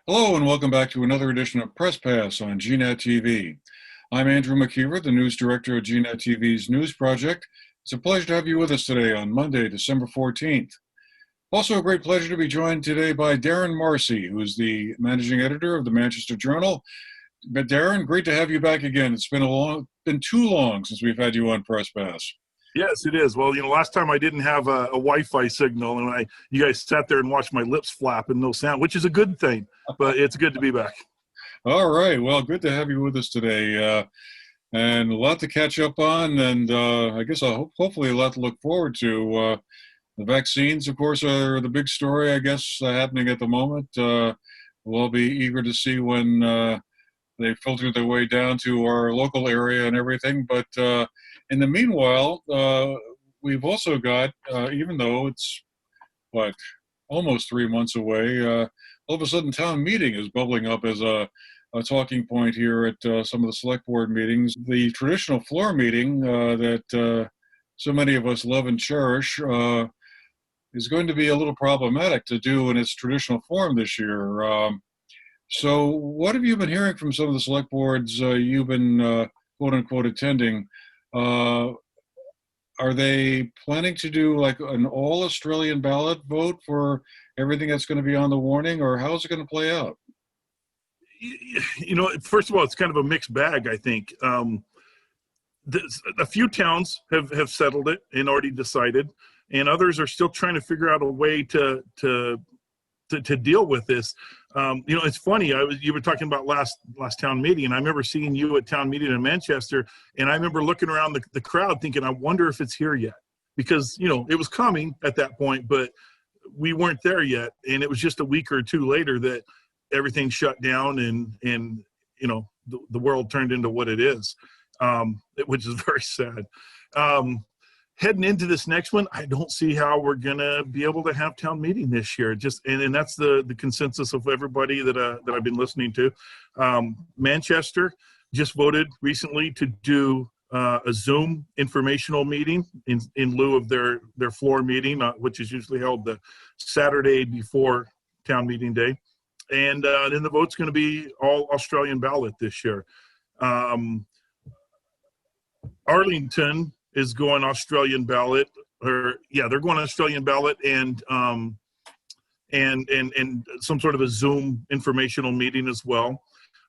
Hello and welcome back to another edition of Press Pass on GNAT-TV. I'm Andrew McKeever, the news director of GNAT-TV's News Project. It's a pleasure to have you with us today on Monday, December 14th. Also a great pleasure to be joined today by Darren Marcy, who is the managing editor of the Manchester Journal. But Darren, great to have you back again. It's been too long since we've had you on Press Pass. Yes, it is. Well, last time I didn't have a Wi-Fi signal, and you guys sat there and watched my lips flap and no sound, which is a good thing, but it's good to be back. All right. Well, good to have you with us today. And a lot to catch up on, and I guess hopefully a lot to look forward to. The vaccines, of course, are the big story, I guess, happening at the moment. We'll be eager to see when they filter their way down to our local area and everything. But in the meanwhile, we've also got, even though it's, almost 3 months away, all of a sudden town meeting is bubbling up as a talking point here at some of the select board meetings. The traditional floor meeting that so many of us love and cherish is going to be a little problematic to do in its traditional form this year. So what have you been hearing from some of the select boards you've been quote unquote attending? Are they planning to do like an all Australian ballot vote for everything that's going to be on the warning, or how's it going to play out? First of all, it's kind of a mixed bag, I think. A few towns have settled it and already decided, and others are still trying to figure out a way to deal with this. It's funny. You were talking about last town meeting, and I remember seeing you at town meeting in Manchester, and I remember looking around the crowd thinking, I wonder if it's here yet, because it was coming at that point, but we weren't there yet, and it was just a week or two later that everything shut down, and the world turned into what it is, which is very sad. Heading into this next one, I don't see how we're gonna be able to have town meeting this year. And that's the consensus of everybody that I've been listening to. Manchester just voted recently to do a Zoom informational meeting in lieu of their floor meeting, which is usually held the Saturday before town meeting day. And then the vote's going to be all Australian ballot this year. Arlington is going Australian ballot, they're going Australian ballot and some sort of a Zoom informational meeting as well.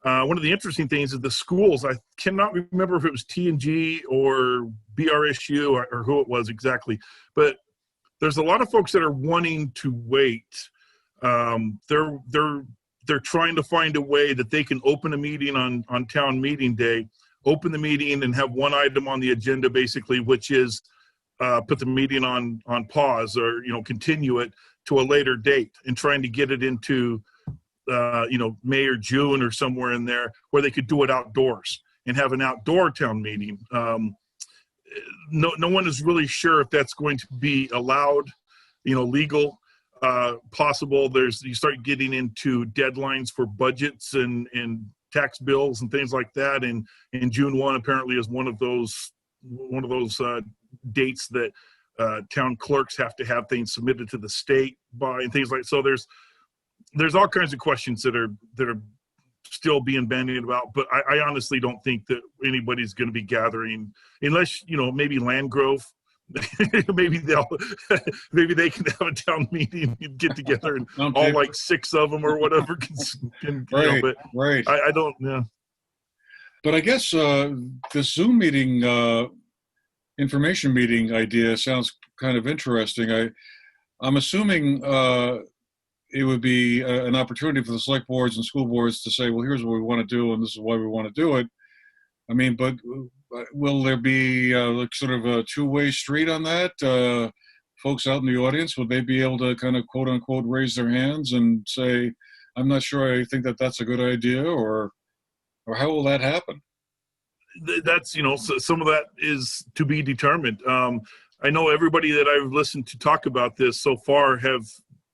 One of the interesting things is the schools. I cannot remember if it was T&G or BRSU or who it was exactly, but there's a lot of folks that are wanting to wait. They're trying to find a way that they can open a meeting on town meeting day, open the meeting and have one item on the agenda basically, which is put the meeting on pause or, continue it to a later date, and trying to get it into, May or June or somewhere in there where they could do it outdoors and have an outdoor town meeting. No one is really sure if that's going to be allowed, legal, possible. You start getting into deadlines for budgets and tax bills and things like that, and June 1 apparently is one of those dates that town clerks have to have things submitted to the state by, and things like. So there's all kinds of questions that are still being bandied about, but I honestly don't think that anybody's going to be gathering unless maybe Landgrove. maybe they can have a town meeting and get together and all like 6 of them or whatever can right, but right. I don't But I guess the Zoom meeting, information meeting idea sounds kind of interesting. I'm assuming it would be an opportunity for the select boards and school boards to say, well, here's what we want to do and this is why we want to do it. I mean, but will there be sort of a two-way street on that? Folks out in the audience, would they be able to kind of quote unquote raise their hands and say, I'm not sure I think that's a good idea, or how will that happen? That's, some of that is to be determined. I know everybody that I've listened to talk about this so far have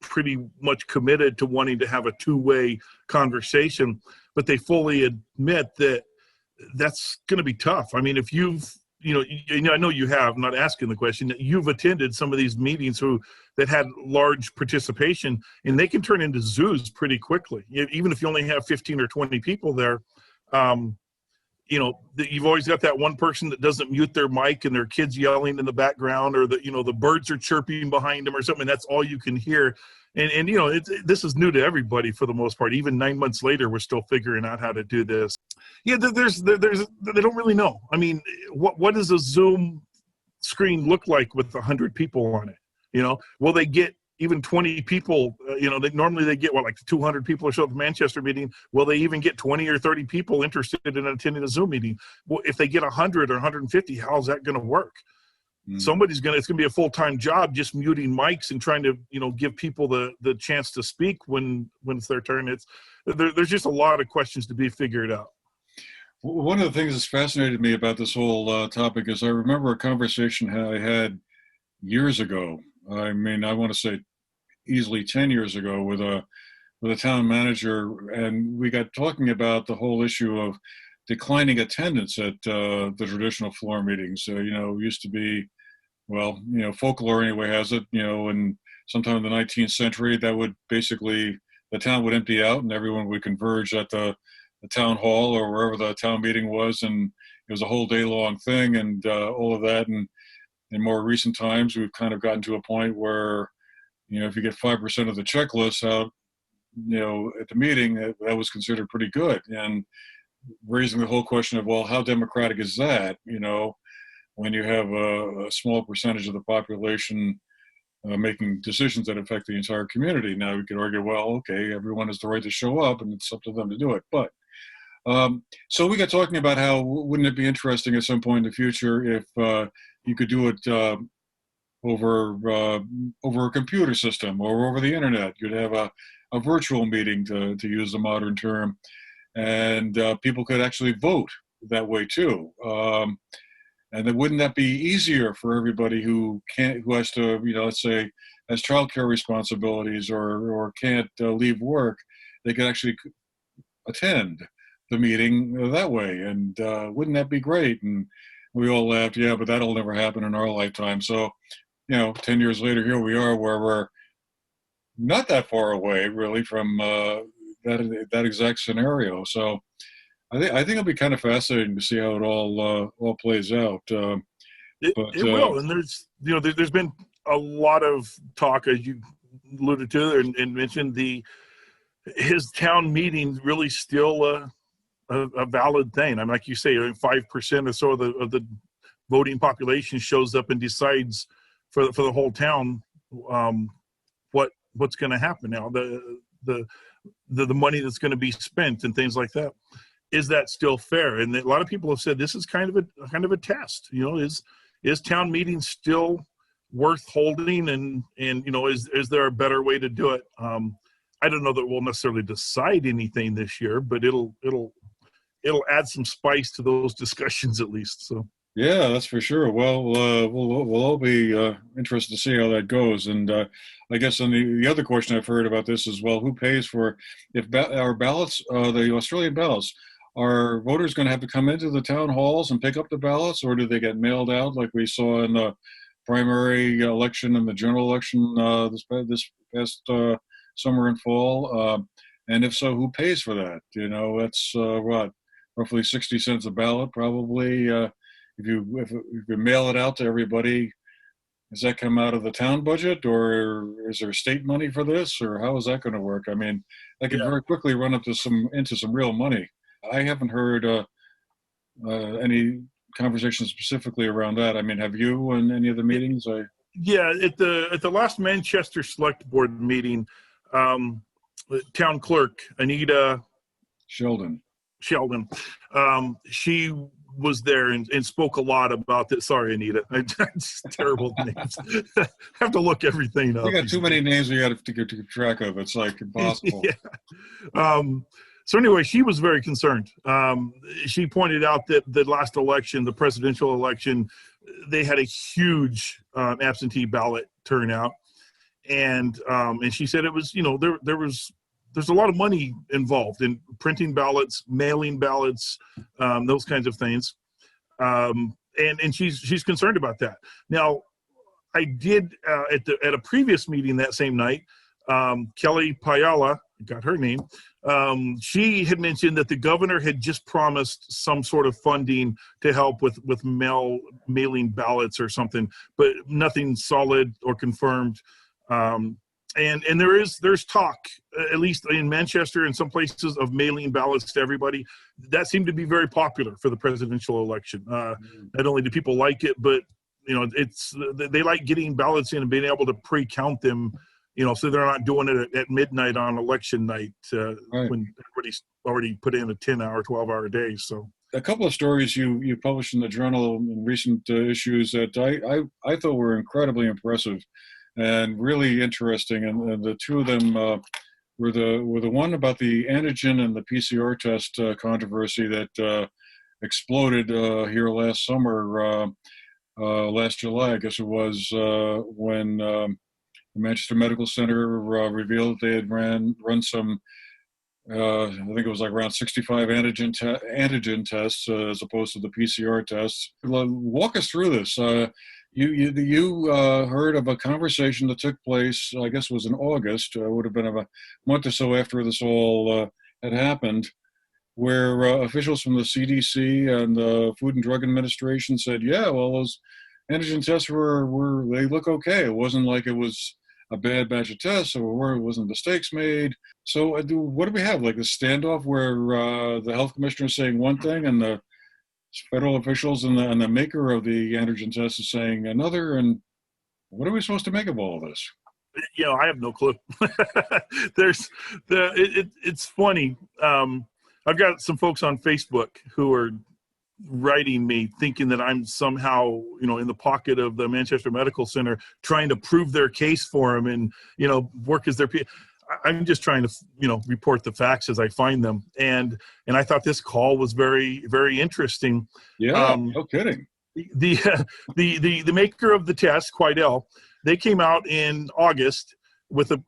pretty much committed to wanting to have a two-way conversation, but they fully admit that that's going to be tough. I mean, if you've I know you have. I'm not asking the question. You've attended some of these meetings that had large participation, and they can turn into zoos pretty quickly. Even if you only have 15 or 20 people there, you've always got that one person that doesn't mute their mic and their kids yelling in the background, or the birds are chirping behind them or something. That's all you can hear. And this is new to everybody for the most part. Even 9 months later, we're still figuring out how to do this. Yeah, they don't really know. I mean, what does a Zoom screen look like with 100 people on it? Will they get even 20 people? Normally they get like 200 people or so at the Manchester meeting. Will they even get 20 or 30 people interested in attending a Zoom meeting? Well, if they get 100 or 150, how's that going to work? It's going to be a full-time job just muting mics and trying to, give people the chance to speak when it's their turn. There's just a lot of questions to be figured out. One of the things that's fascinated me about this whole topic is I remember a conversation I had years ago. I mean, I want to say easily 10 years ago with a town manager, and we got talking about the whole issue of declining attendance at the traditional floor meetings. Used to be, folklore anyway has it, and sometime in the 19th century, that would basically, the town would empty out and everyone would converge at the town hall or wherever the town meeting was, and it was a whole day long thing and all of that. And in more recent times, we've kind of gotten to a point where, if you get 5% of the checklist out, at the meeting, that was considered pretty good. And raising the whole question of, well, how democratic is that? When you have a small percentage of the population making decisions that affect the entire community. Now we could argue, well, okay, everyone has the right to show up and it's up to them to do it. But so we got talking about how wouldn't it be interesting at some point in the future if you could do it over a computer system or over the internet. You'd have a virtual meeting, to use the modern term, and people could actually vote that way too. And then wouldn't that be easier for everybody who has to, let's say, has childcare responsibilities or can't leave work? They could actually attend the meeting that way, and wouldn't that be great? And we all laughed, yeah, but that'll never happen in our lifetime. So, 10 years later, here we are, where we're not that far away, really, from that exact scenario. So, I think it'll be kind of fascinating to see how it all plays out. It will, and there's been a lot of talk, as you alluded to and mentioned, his town meeting really still a valid thing. I mean, like you say, 5% or so of the voting population shows up and decides for the whole town what's going to happen now, the money that's going to be spent and things like that. Is that still fair? And a lot of people have said this is kind of a test. Is town meeting still worth holding? And is there a better way to do it? I don't know that we'll necessarily decide anything this year, but it'll add some spice to those discussions at least. So. Yeah, that's for sure. Well, we'll all be interested to see how that goes. And I guess on the other question I've heard about this is, well, who pays for if our ballots, the Australian ballots, are voters going to have to come into the town halls and pick up the ballots, or do they get mailed out like we saw in the primary election and the general election this past summer and fall? And if so, who pays for that? That's roughly 60 cents a ballot, probably. If you mail it out to everybody, does that come out of the town budget, or is there state money for this, or how is that going to work? I mean, that could very quickly run up into some real money. I haven't heard any conversation specifically around that. I mean, have you in any of the meetings? Yeah, at the last Manchester Select Board meeting, town clerk Anita Sheldon, she was there and spoke a lot about this. Sorry, Anita, it's terrible names. I have to look everything up. You got too many names you got to keep track of. It's like impossible. Yeah. So anyway, she was very concerned. She pointed out that the last election, the presidential election, they had a huge absentee ballot turnout, and she said it was, there's a lot of money involved in printing ballots, mailing ballots, those kinds of things. and she's concerned about that. Now, I did at a previous meeting that same night, Kelly Payala, got her name. She had mentioned that the governor had just promised some sort of funding to help with mailing ballots or something, but nothing solid or confirmed. And there's talk, at least in Manchester and some places, of mailing ballots to everybody. That seemed to be very popular for the presidential election. Not only do people like it, but they like getting ballots in and being able to pre-count them, so they're not doing it at midnight on election night when everybody's already put in a 10-hour, 12-hour day. So a couple of stories you published in the Journal in recent issues that I thought were incredibly impressive and really interesting, and the two of them were the one about the antigen and the PCR test controversy that exploded here last summer, last July, I guess it was, when the Manchester Medical Center revealed they had run some, I think it was like around 65 antigen tests as opposed to the PCR tests. Walk us through this. You heard of a conversation that took place, I guess it was in August, would have been a month or so after this all had happened, where officials from the CDC and the Food and Drug Administration said, yeah, well, those antigen tests they look okay. It wasn't like it was a bad batch of tests or it wasn't mistakes made. So what do we have, like a standoff where the health commissioner is saying one thing and the federal officials and the maker of the antigen test is saying another, and what are we supposed to make of all of this? I have no clue. It's funny. I've got some folks on Facebook who are writing me thinking that I'm somehow, in the pocket of the Manchester Medical Center trying to prove their case for them and, work as their I'm just trying to, report the facts as I find them. And I thought this call was very, very interesting. Yeah, no kidding. The maker of the test, Quidel, they came out in August with a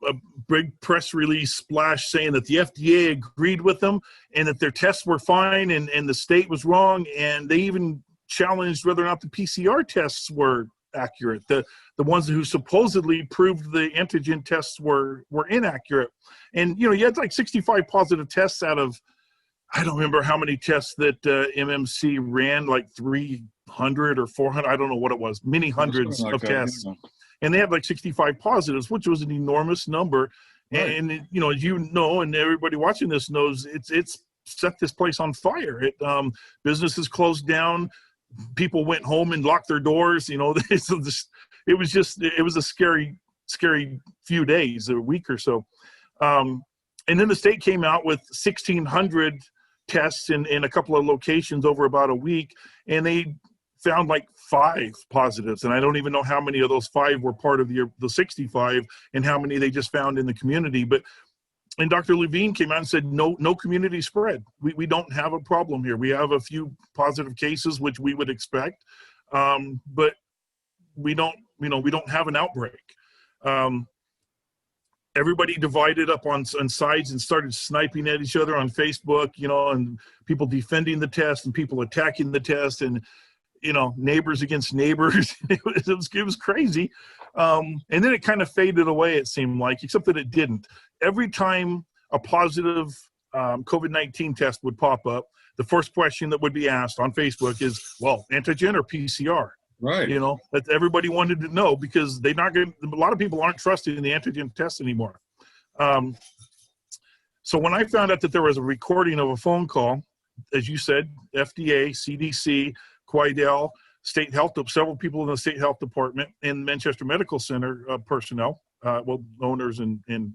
big press release splash saying that the FDA agreed with them and that their tests were fine and the state was wrong. And they even challenged whether or not the PCR tests were accurate. The ones who supposedly proved the antigen tests were inaccurate. And, you had like 65 positive tests out of, I don't remember how many tests that MMC ran, like 300 or 400. I don't know what it was, many hundreds of tests. Yeah. And they had like 65 positives, which was an enormous number. Right. And as and everybody watching this knows, it's set this place on fire. Businesses closed down. People went home and locked their doors. It was a scary few days, a week or so. And then the state came out with 1,600 tests in a couple of locations over about a week, and they found like 5 positives. And I don't even know how many of those 5 were part of the 65 and how many they just found in the community. And Dr. Levine came out and said, no community spread. We don't have a problem here. We have a few positive cases, which we would expect, but we don't have an outbreak. Everybody divided up on sides and started sniping at each other on Facebook, and people defending the test and people attacking the test and, neighbors against neighbors. It was crazy. And then it kind of faded away, it seemed like, except that it didn't. Every time a positive COVID-19 test would pop up, the first question that would be asked on Facebook is, well, antigen or PCR? Right. That everybody wanted to know because a lot of people aren't trusting the antigen test anymore. So when I found out that there was a recording of a phone call, as you said, FDA, CDC, Quidel, state health, several people in the state health department and Manchester Medical Center personnel, owners and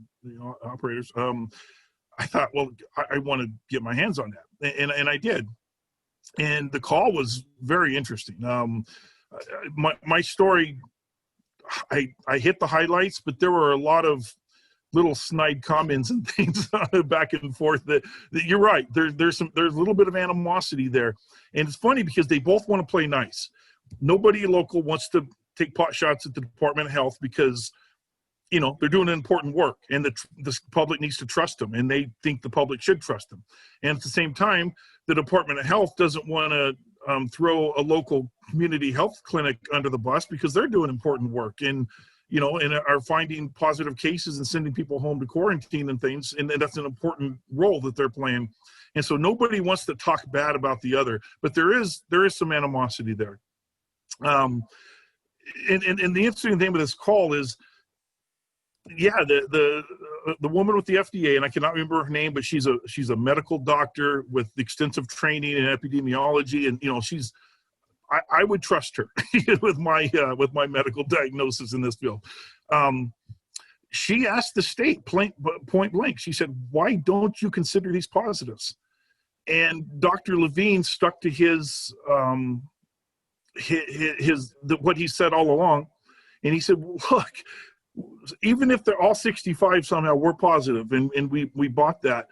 operators. I thought, well, I want to get my hands on that, and I did. And the call was very interesting. My story, I hit the highlights, but there were a lot of little snide comments and things back and forth that you're right. There's a little bit of animosity there. And it's funny because they both want to play nice. Nobody local wants to take pot shots at the Department of Health because, they're doing important work and the public needs to trust them and they think the public should trust them. And at the same time, the Department of Health doesn't want to throw a local community health clinic under the bus, because they're doing important work and are finding positive cases and sending people home to quarantine and things, and that's an important role that they're playing. And so nobody wants to talk bad about the other, but there is some animosity there. And the interesting thing with this call is, the woman with the FDA, and I cannot remember her name, but she's a medical doctor with extensive training in epidemiology, and I would trust her with my medical diagnosis in this field. She asked the state point blank. She said, "Why don't you consider these positives?" And Dr. Levine stuck to his what he said all along, and he said, "Look, even if they're all 65 somehow were positive, and we bought that,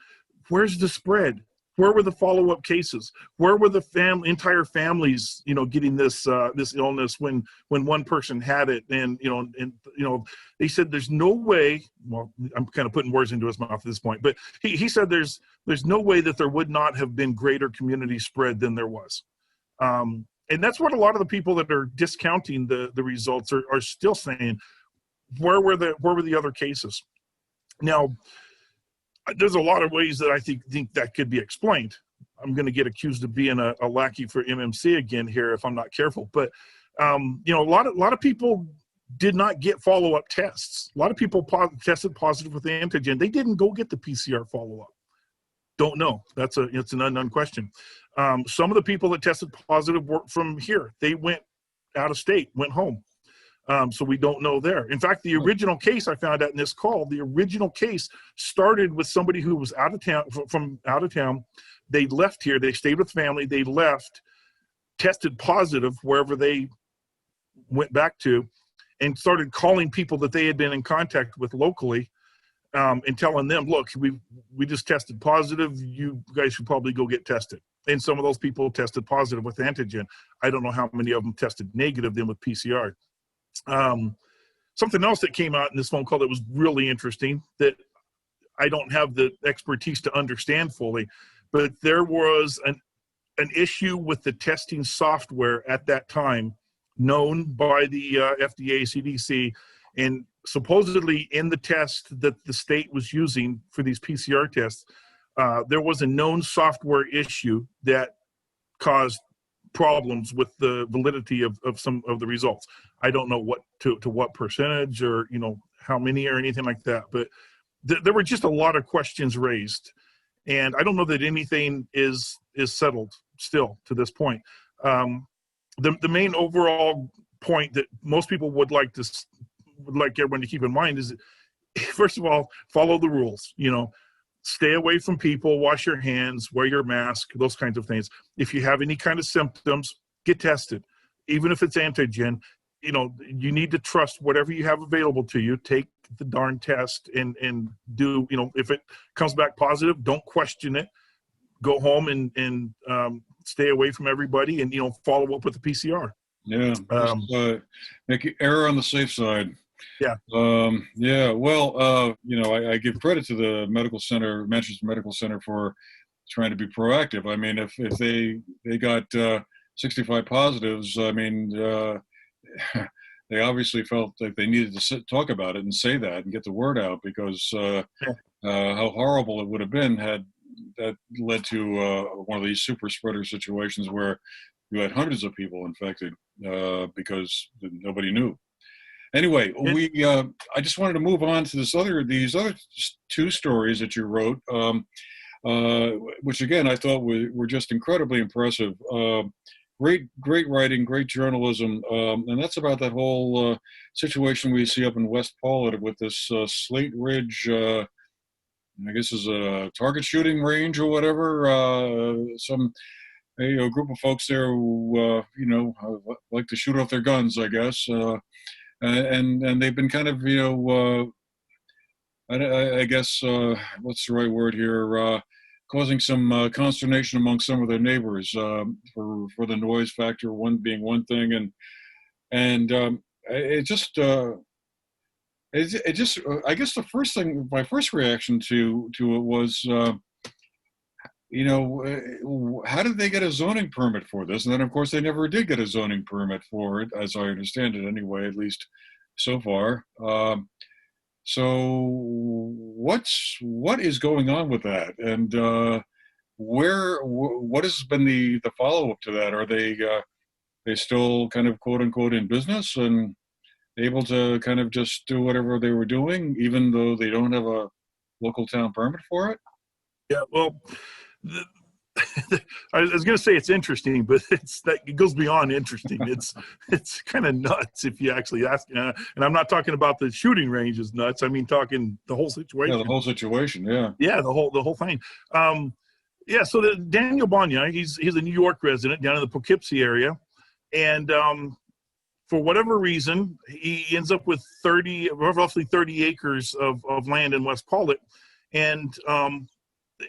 where's the spread? Where were the follow-up cases? Where were the entire families, getting this illness when one person had it?" And they said there's no way. Well, I'm kind of putting words into his mouth at this point, but he said there's no way that there would not have been greater community spread than there was. And that's what a lot of the people that are discounting the results are still saying. Where were the other cases? Now, there's a lot of ways that I think that could be explained. I'm going to get accused of being a lackey for MMC again here if I'm not careful. But a lot of people did not get follow-up tests. A lot of people tested positive with antigen. They didn't go get the PCR follow-up. Don't know. It's an unknown question. Some of the people that tested positive were from here. They went out of state, went home. So we don't know there. In fact, the original case I found out in this call, the original case started with somebody who was from out of town. They left here. They stayed with family. They left, tested positive wherever they went back to, and started calling people that they had been in contact with locally, and telling them, "Look, we just tested positive. You guys should probably go get tested." And some of those people tested positive with antigen. I don't know how many of them tested negative then with PCR. Something else that came out in this phone call that was really interesting, that I don't have the expertise to understand fully, but there was an issue with the testing software at that time, known by the FDA, CDC, and supposedly in the test that the state was using for these PCR tests, there was a known software issue that caused problems with the validity of some of the results. I don't know what to what percentage or how many or anything like that, but there were just a lot of questions raised, and I don't know that anything is settled still to this point. The main overall point that most people would like everyone to keep in mind is, first of all, follow the rules. Stay away from people, wash your hands, wear your mask, those kinds of things. If you have any kind of symptoms, get tested. Even if it's antigen, you need to trust whatever you have available to you. Take the darn test and do, if it comes back positive, don't question it. Go home and stay away from everybody and, follow up with the PCR. Yeah. Make error on the safe side. Yeah. Well, I give credit to the Manchester Medical Center for trying to be proactive. I mean, if they got 65 positives, I mean, they obviously felt like they needed to talk about it and say that and get the word out, because how horrible it would have been had that led to one of these super spreader situations where you had hundreds of people infected because nobody knew. Anyway, I just wanted to move on to these other two stories that you wrote, which again I thought were just incredibly impressive. Great writing, great journalism, and that's about that whole situation we see up in West Paulet with this Slate Ridge, I guess is a target shooting range or whatever. Some group of folks there who like to shoot off their guns, I guess. And they've been kind of, I guess, what's the right word here, causing some consternation among some of their neighbors for the noise factor, being one thing. And I guess my first reaction to it was, how did they get a zoning permit for this? And then, of course, they never did get a zoning permit for it, as I understand it anyway, at least so far. So what is going on with that? And what has been the follow-up to that? Are they still kind of quote unquote in business and able to kind of just do whatever they were doing, even though they don't have a local town permit for it? Yeah, well, I was going to say it's interesting, but it goes beyond interesting. It's kind of nuts if you actually ask. And I'm not talking about the shooting range is nuts. I mean, talking the whole situation. Yeah, the whole situation. Yeah. Yeah, the whole thing. Yeah. So Daniel Bonya, he's a New York resident down in the Poughkeepsie area, and for whatever reason, he ends up with roughly 30 acres of land in West Pollitt, and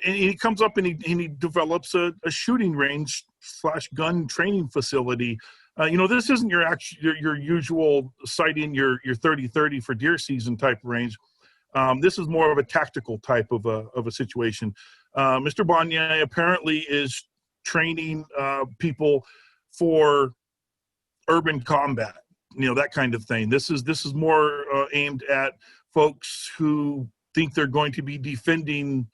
he comes up and he develops a shooting range / gun training facility. This isn't your usual sighting your 30-30 for deer season type range. This is more of a tactical type of a situation. Mr. Bonya apparently is training people for urban combat, that kind of thing. This is more aimed at folks who think they're going to be defending,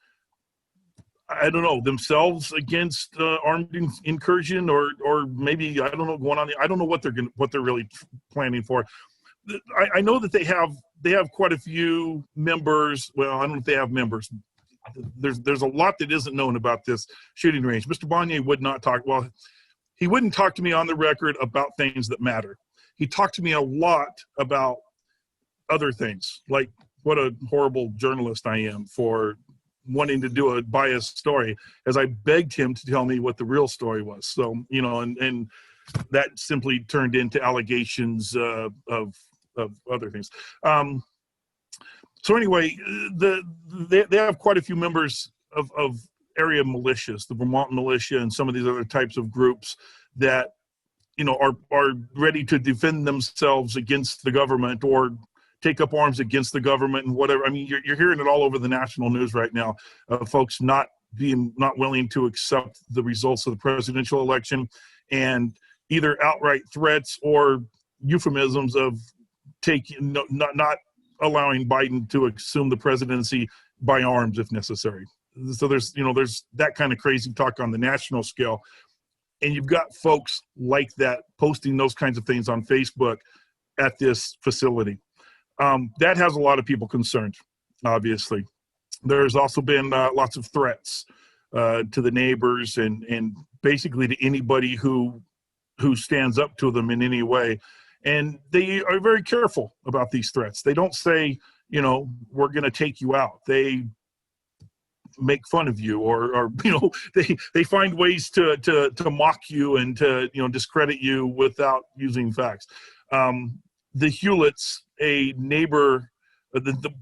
I don't know, themselves against armed incursion, or maybe, I don't know, going on. I don't know what they're really planning for. I know that they have quite a few members. Well, I don't know if they have members. There's a lot that isn't known about this shooting range. Mr. Bonya would not talk. Well, he wouldn't talk to me on the record about things that matter. He talked to me a lot about other things, like what a horrible journalist I am for wanting to do a biased story, as I begged him to tell me what the real story was. So, and that simply turned into allegations of other things. So anyway, they have quite a few members of area militias, the Vermont militia and some of these other types of groups that, are ready to defend themselves against the government or take up arms against the government and whatever. I mean, you're hearing it all over the national news right now, folks not willing to accept the results of the presidential election, and either outright threats or euphemisms of not allowing Biden to assume the presidency by arms if necessary. So there's that kind of crazy talk on the national scale. And you've got folks like that posting those kinds of things on Facebook at this facility. That has a lot of people concerned, obviously. There's also been lots of threats to the neighbors and basically to anybody who stands up to them in any way. And they are very careful about these threats. They don't say, we're going to take you out. They make fun of you, or they find ways to mock you and to discredit you without using facts. The Hewletts, a neighbor,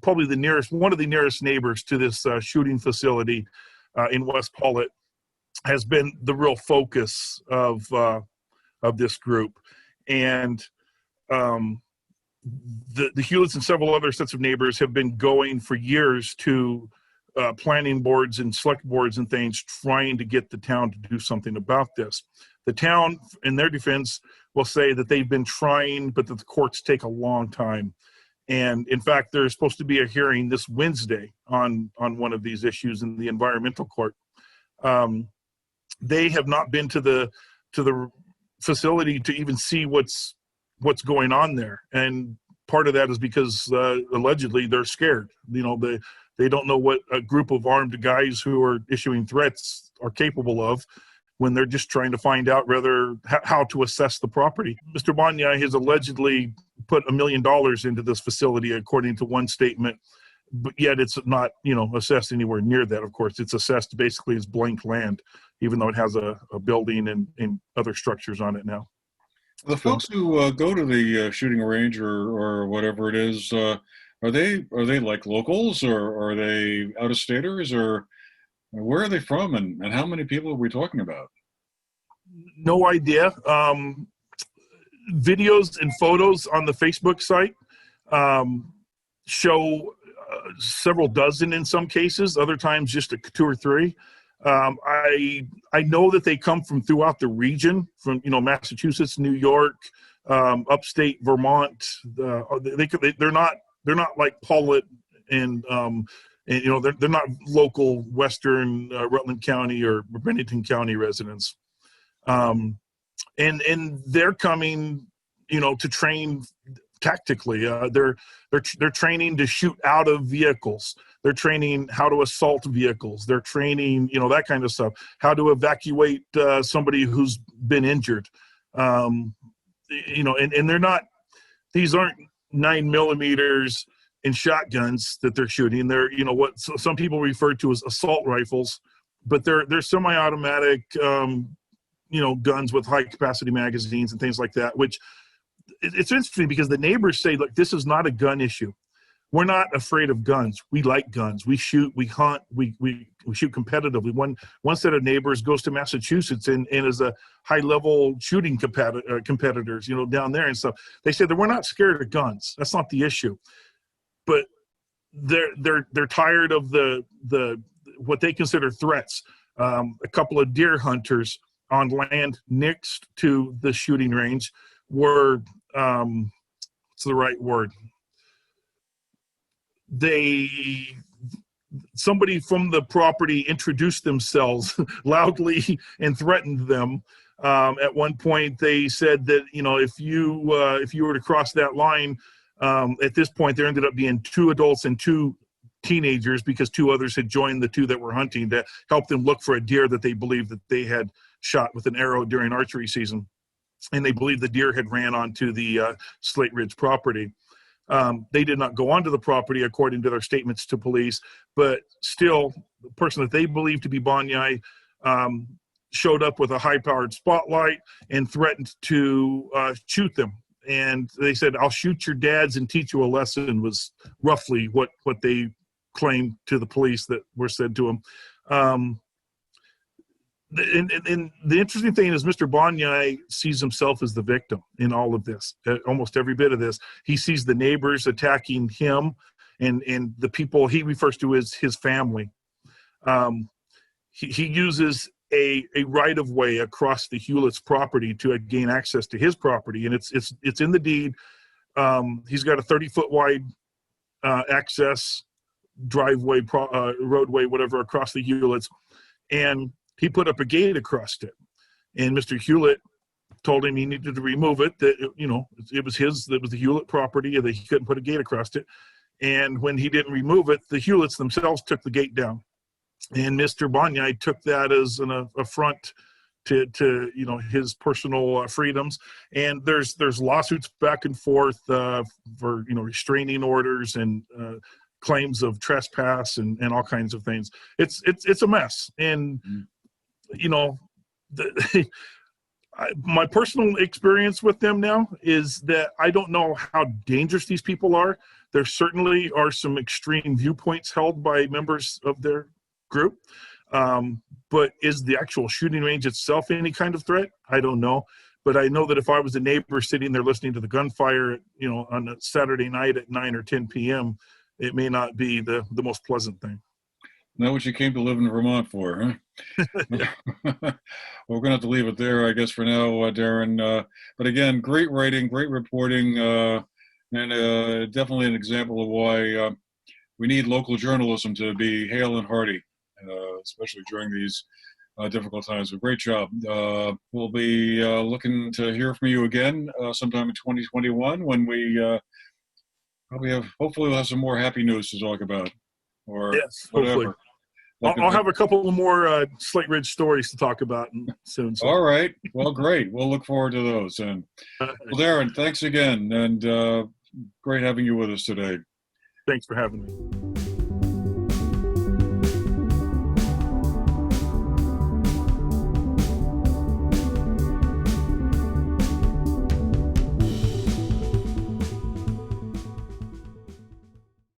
probably one of the nearest neighbors to this shooting facility in West Pollitt, has been the real focus of this group. And the Hewletts and several other sets of neighbors have been going for years to planning boards and select boards and things, trying to get the town to do something about this. The town, in their defense, will say that they've been trying, but that the courts take a long time. And in fact, there's supposed to be a hearing this Wednesday on one of these issues in the environmental court. They have not been to the facility to even see what's going on there. And part of that is because allegedly they're scared. They don't know what a group of armed guys who are issuing threats are capable of, when they're just trying to find out how to assess the property. Mr. Bonya has allegedly put $1 million into this facility, according to one statement, but yet it's not, assessed anywhere near that. Of course, it's assessed basically as blank land, even though it has a building and other structures on it now. The folks who go to the shooting range or whatever it is, are they like locals, or are they out-of-staters, or where are they from, and how many people are we talking about? No idea. Videos and photos on the Facebook site show several dozen in some cases, other times just 2 or 3. I know that they come from throughout the region, from Massachusetts, New York, upstate Vermont. They're not like Paulet and they're not local Western Rutland County or Bennington County residents, and they're coming to train tactically. They're training to shoot out of vehicles. They're training how to assault vehicles. They're training, that kind of stuff. How to evacuate somebody who's been injured. And they're not. These aren't 9mm and shotguns that they're shooting. They're what some people refer to as assault rifles, but they're semi-automatic, guns with high capacity magazines and things like that. Which it's interesting because the neighbors say, look, this is not a gun issue. We're not afraid of guns. We like guns. We shoot, we hunt, we shoot competitively. One set of neighbors goes to Massachusetts and is a high-level shooting competitors, down there and stuff. They say that we're not scared of guns. That's not the issue. But they're tired of the what they consider threats. A couple of deer hunters on land next to the shooting range were what's the right word? Somebody from the property introduced themselves loudly and threatened them. At one point, they said that if you were to cross that line, at this point there ended up being 2 adults and 2 teenagers because 2 others had joined the 2 that were hunting to help them look for a deer that they believed that they had shot with an arrow during archery season, and they believed the deer had ran onto the Slate Ridge property. They did not go onto the property according to their statements to police, but still the person that they believed to be Banyai showed up with a high-powered spotlight and threatened to shoot them. And they said, "I'll shoot your dads and teach you a lesson," was roughly what they claimed to the police that were said to them. And the interesting thing is Mr. Banyai sees himself as the victim in all of this, almost every bit of this. He sees the neighbors attacking him and the people he refers to as his family. He uses a right-of-way across the Hewlett's property to gain access to his property, and it's in the deed. He's got a 30-foot wide access driveway, roadway, whatever, across the Hewlett's, and he put up a gate across it. And Mr. Hewlett told him he needed to remove it, that it was the Hewlett property, and that he couldn't put a gate across it. And when he didn't remove it, the Hewletts themselves took the gate down. And Mr. Banyai took that as an affront to his personal freedoms. And there's lawsuits back and forth for restraining orders and claims of trespass and all kinds of things. It's a mess. And my personal experience with them now is that I don't know how dangerous these people are. There certainly are some extreme viewpoints held by members of their group. But is the actual shooting range itself any kind of threat? I don't know. But I know that if I was a neighbor sitting there listening to the gunfire, on a Saturday night at 9 or 10 p.m., it may not be the most pleasant thing. Not what you came to live in Vermont for, huh? Yeah. Well, we're going to have to leave it there, I guess, for now, Darren. But again, great writing, great reporting, and definitely an example of why we need local journalism to be hale and hearty, especially during these difficult times. So great job. We'll be looking to hear from you again sometime in 2021 when we hopefully we'll have some more happy news to talk about. Or yes, whatever. Hopefully. I'll have a couple more Slate Ridge stories to talk about soon. So. All right. Well, great. We'll look forward to those. And well, Darren, thanks again. And great having you with us today. Thanks for having me.